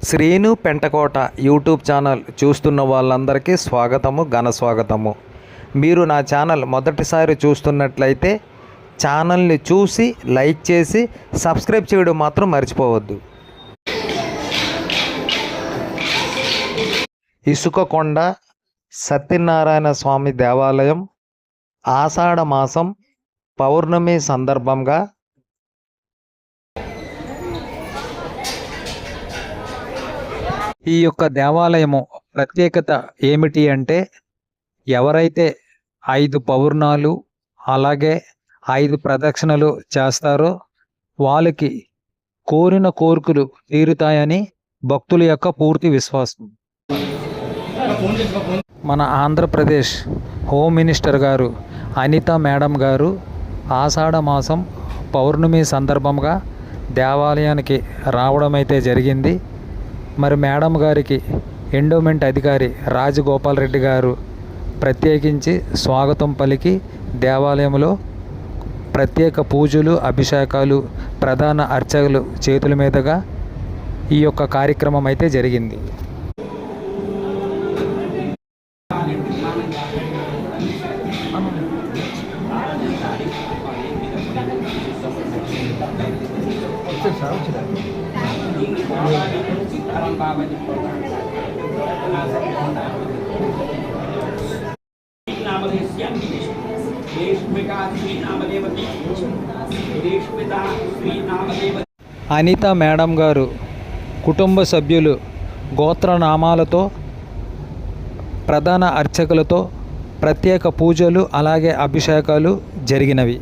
Srinu Pentakota YouTube channel చూస్తున్న వాళ్ళందరికీ స్వాగతము, ఘన స్వాగతము. మీరు నా ఛానల్ మొదటిసారి చూస్తున్నట్లయితే ఛానల్ని చూసి లైక్ చేసి సబ్స్క్రైబ్ చేయడం మాత్రం మర్చిపోవద్దు. ఇసుకకొండ సత్యనారాయణ స్వామి దేవాలయం ఆషాఢ మాసం పౌర్ణమి సందర్భంగా ఈ యొక్క దేవాలయము ప్రత్యేకత ఏమిటి అంటే, ఎవరైతే 5 పౌర్ణాలు అలాగే 5 ప్రదక్షిణలు చేస్తారో వాళ్ళకి కోరిన కోరికలు తీరుతాయని భక్తుల యొక్క పూర్తి విశ్వాసం. మన ఆంధ్రప్రదేశ్ హోమ్ మినిస్టర్ గారు అనిత మేడం గారు ఆషాఢ మాసం పౌర్ణమి సందర్భంగా దేవాలయానికి రావడం అయితే జరిగింది. మరి మేడం గారికి ఎండోమెంట్ అధికారి రాజగోపాల్ రెడ్డి గారు ప్రత్యేకించి స్వాగతం పలికి దేవాలయంలో ప్రత్యేక పూజలు, అభిషేకాలు, ప్రధాన అర్చకులు చేతుల మీదుగా ఈ యొక్క కార్యక్రమం అయితే జరిగింది. అనిత మేడం గారు కుటుంబ సభ్యులు గోత్రనామాలతో ప్రధాన అర్చకులతో ప్రత్యేక పూజలు అలాగే అభిషేకాలు జరిగినవి.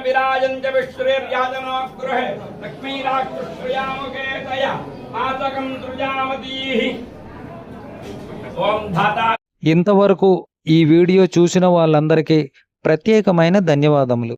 విరాజంచ విశ్రేర్యాజనాగృహే లక్ష్మీరాక్షశ్రయాముఖే దయ ఆతకం సృజామతీః. ఓం ధాతా. ఇంతవరకు ఈ వీడియో చూసిన వాళ్ళందరికీ ప్రత్యేకమైన ధన్యవాదములు.